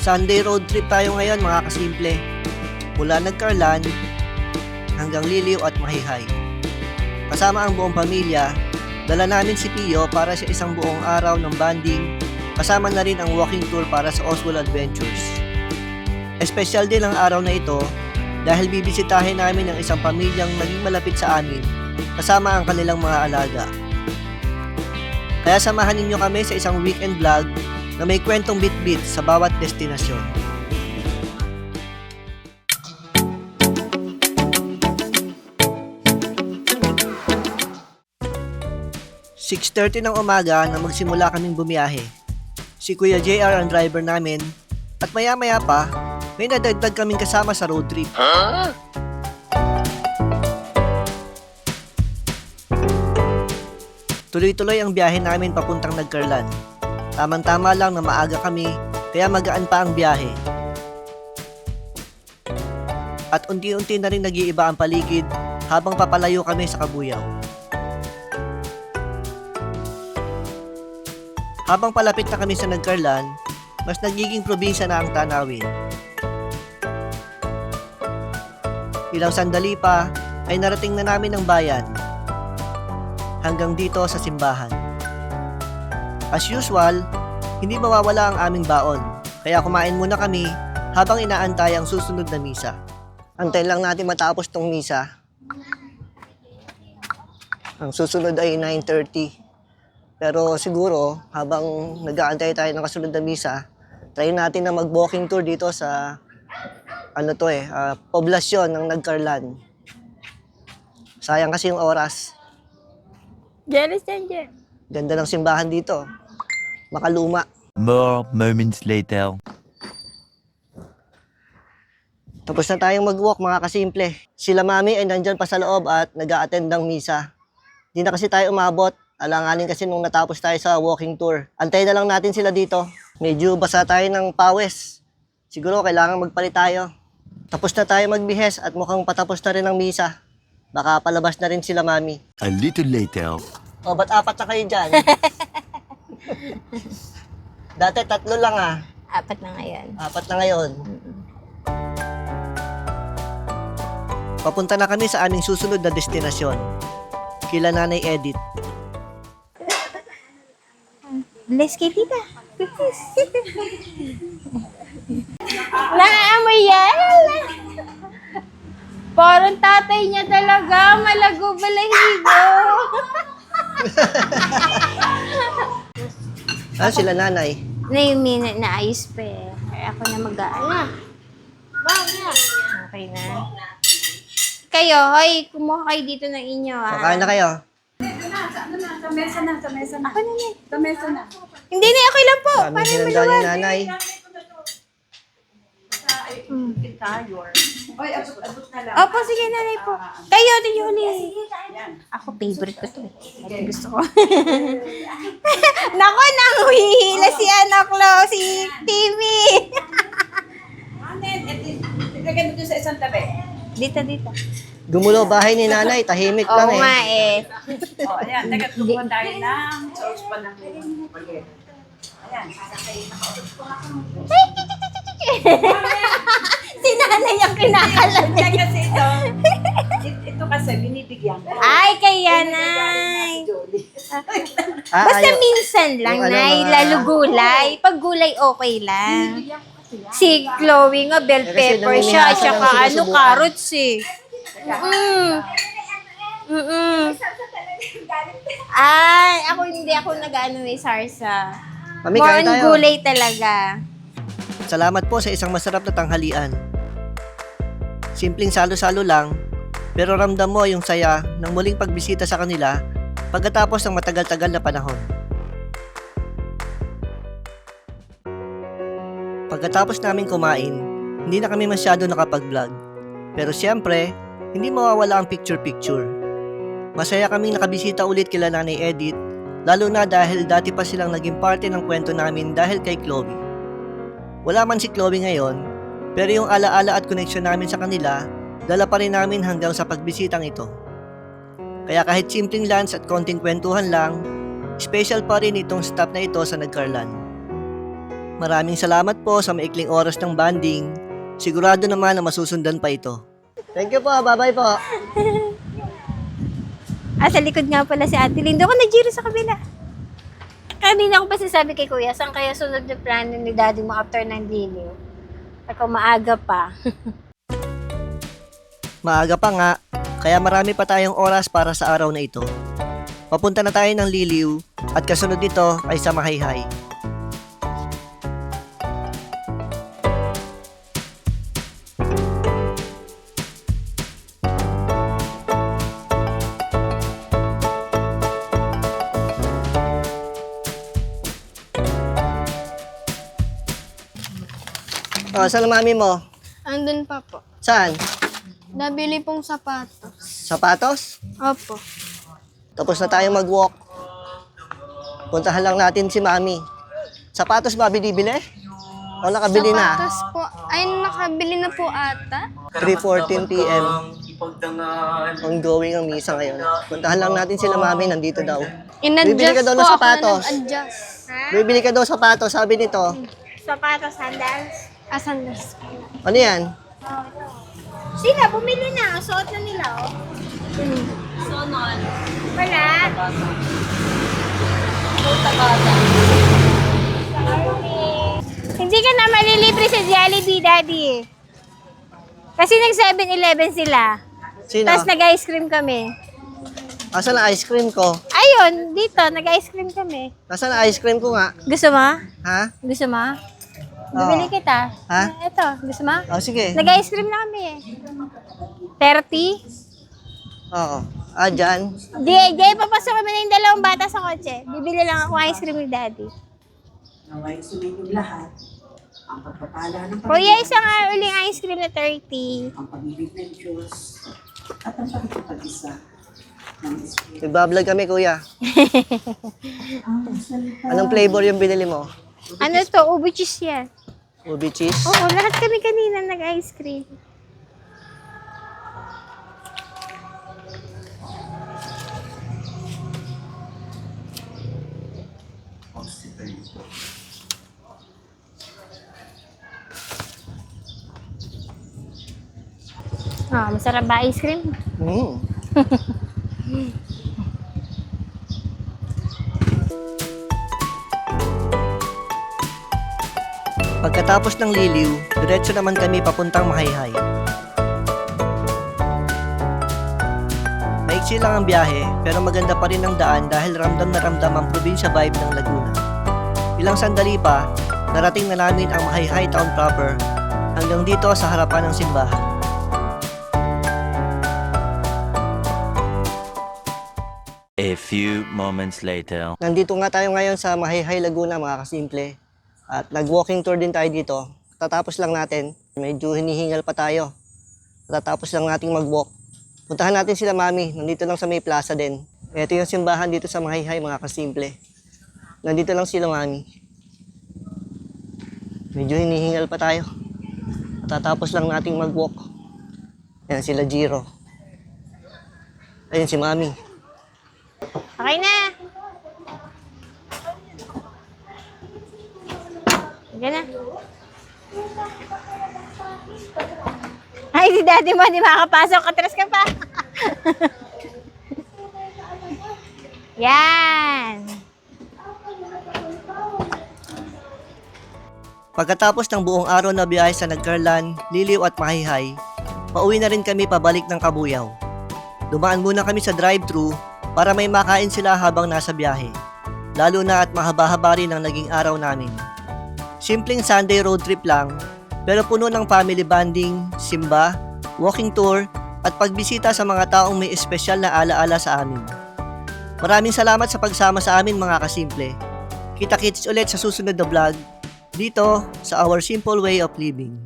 Sunday road trip tayo ngayon mga kasimple. Mula Nagcarlan hanggang Liliw at Mahihay. Kasama ang buong pamilya, dala namin si Pio para sa isang buong araw ng banding, kasama na rin ang walking tour para sa Oswald Adventures. Espesyal din ang araw na ito dahil bibisitahin namin ang isang pamilyang naging malapit sa amin kasama ang kanilang mga alaga. Kaya samahan ninyo kami sa isang weekend vlog na may kwentong bit-bit sa bawat destinasyon. "6:30 ng umaga na magsimula kaming bumiyahe. Si Kuya JR ang driver namin at maya-maya pa, may nadagdag kaming kasama sa road trip. Tuloy-tuloy ang biyahe namin papuntang Nagcarlan. Tamang-tama lang na maaga kami, kaya magaan pa ang biyahe. At unti-unti na rin nag-iiba ang paligid habang papalayo kami sa Kabuyaw. Habang palapit na kami sa Nagcarlan, mas nagiging probinsya na ang tanawin. Ilang sandali pa ay narating na namin ang bayan. Hanggang dito sa simbahan. As usual, hindi mawawala ang aming baon, kaya kumain muna kami habang inaantay ang susunod na misa. Antay lang natin matapos tong misa. Ang susunod ay 9:30. Pero siguro, habang nag-aantay tayo ng kasunod na misa, try natin na mag-walking tour dito sa poblasyon ng Nagcarlan. Sayang kasi yung oras. Jealous yan, Jer. Ganda ng simbahan dito. Makaluma. More moments later. Tapos na tayong mag-walk mga kasimple. Sila mami ay nandyan pa sa loob at nag-a-attend ng misa. Di na kasi tayo umabot. Alanganin kasi nung natapos tayo sa walking tour. Antayin na lang natin sila dito. Medyo basa tayo ng pawis. Siguro kailangan magpalit tayo. Tapos na tayo magbihes at mukhang patapos na rin ang misa. Baka palabas na rin sila mami. A little later. O, ba't apat na kayo dyan? Dati 3 lang ah. 4 na ngayon. 4 na ngayon. Papunta na kami sa aming susunod na destinasyon. Kila Nanay Edith. Bless kay tita. Naamoy yan! Parang tatay niya talaga. Malago balahibo. Sila nanay. Na ayos pa eh. Ay, ako na mag-aala. Okay na. Kayo, hoy, kumuha kayo dito ng inyo ah. Kakain na kayo. Sa mesa na. Ako na yan. Sa mesa na. Hindi na, okay lang po. Kami sinanda ni nanay. Oy, abot na lang. Opo, sige nanay po. Kayo, Ate Yuli. Ako, favorite ko to eh. Ito gusto ko. Nako, nanguhihila si anak lo, si Timmy. Anen, ilagay mo dun sa isang tabi. Dito. Gumulo bahay ni nanay, tahimik lang Oo eh. nga eh. O, ayan, nagatubuhan tayo ng sauce pa ng spaghetti. Ayan, sasakay. Si nanay ang kinakalam. Kaya kasi ito kasi binibigyan ko. Ay, kaya nay. Basta Ayaw. minsan lang, Yung ano, nay. mga- Lalo gulay. Pag gulay, okay lang. Si Chloe nga, bell Kasi pepper siya. namimihasa Tsaka lang sinusubukan. carrots eh. Ay, hindi ako nag-ano eh, sarsa. Mami, More kain on tayo. gulay talaga. Salamat po sa isang masarap na tanghalian. Simpleng salo-salo lang, pero ramdam mo yung saya ng muling pagbisita sa kanila pagkatapos ng matagal-tagal na panahon. Pagkatapos namin kumain, hindi na kami masyado nakapag-vlog. Pero siyempre, hindi mawawala ang picture-picture. Masaya kaming nakabisita ulit kila Nanay Edith, lalo na dahil dati pa silang naging parte ng kwento namin dahil kay Chloe. Wala man si Chloe ngayon, pero yung alaala at connection namin sa kanila, dala pa rin namin hanggang sa pagbisitang ito. Kaya kahit simpleng lunch at konting kwentuhan lang, special pa rin itong stop na ito sa Nagcarlan. Maraming salamat po sa maikling oras ng banding. Sigurado naman na masusundan pa ito. Thank you po. Bye-bye po. Sa likod nga pala si Ate Lindo ko nag-giro sa kabila. Kanina ko pa sinasabi kay Kuya, saan kaya sunod na plano ni Daddy mo after ng liliw? Ako maaga pa. Maaga pa nga, kaya marami pa tayong oras para sa araw na ito. Papunta na tayo ng Liliw at kasunod nito ay sa Mahayhay. Oh, saan ang mami mo? Andun pa po. Saan? Nabili pong sapatos. Sapatos? Opo. Tapos na tayo mag-walk. Puntahan lang natin si mami. Sapatos ba binibili? O nakabili na? Sapatos po. Ay, nakabili na po ata. 3:14 p.m. Ongoing ang misa ngayon. Puntahan lang natin sila mami, nandito daw. Bibili ka In-adjust daw po ng ako sapatos. na nag-adjust. Bibili ka daw sapatos, sabi nito. Sapatos, sandals. Sandals. Ano yan? Sila, bumili na. Suot na nila, oh. Sonon. Wala. Hindi ka na malilibre sa Jollibee, Daddy. Kasi nag 7-Eleven sila. Sino? Tapos nag-ice cream kami. Asan ang ice cream ko? Ayun, dito, nag-ice cream kami. Asan ang ice cream ko nga? Gusto mo? Ha? Gusto mo? Bibili kita. Ha? Ito, gusto mo? Oh, sige. Nag-ice cream na kami eh. 30? Oo. Ah, dyan. Di, papasok kami na yung dalawang bata sa kotse. Bibili lang ako ice cream ni Daddy. Naway sumingin lahat. Ang pagpapala ng Kuya, isang uling ice cream na 30. ang pag-ibig ng Diyos at ang pagkapag-isa ng Espiritu. Nagbablog kami, kuya. Anong flavor yung binili mo? Ano to? Ubi cheese yan. Ubi cheese? Oo, lahat kami kanina nag-ice cream. Masarap ba ice cream? Mm. Pagkatapos ng Liliw, diretso naman kami papuntang Mahayhay. Maiksi lang ang biyahe, pero maganda pa rin ang daan dahil ramdam na ramdam ang probinsya vibe ng Laguna. Ilang sandali pa, narating na namin ang Mahayhay town proper hanggang dito sa harapan ng simbahan. A few moments later. Nandito nga tayo ngayon sa Mahayhay, Laguna, mga kasimple. At nag-walking tour din tayo dito. Tatapos lang natin. Medyo hinihingal pa tayo. Tatapos lang nating mag-walk. Puntahan natin sila mami. Nandito lang sa may plaza din. Ito yung simbahan dito sa Mahayhay, mga kasimple. Nandito lang sila mami. Medyo hinihingal pa tayo. Tatapos lang nating mag-walk. Ayan sila Jiro. Ayun si mami. Okay na. Sige na. Ay, si Daddy mo, hindi makakapasok. Atras ka pa. Yan. Pagkatapos ng buong araw na biyahe sa Nagcarlan, Liliw at Mahayhay, pauwi na rin kami pabalik ng Kabuyaw. Dumaan muna kami sa drive-thru para may makain sila habang nasa biyahe. Lalo na at mahaba-haba rin ang naging araw namin. Simpleng Sunday road trip lang, pero puno ng family bonding, simba, walking tour, at pagbisita sa mga taong may espesyal na alaala sa amin. Maraming salamat sa pagsama sa amin mga kasimple. Kita-kits ulit sa susunod na vlog, dito sa Our Simple Way of Living.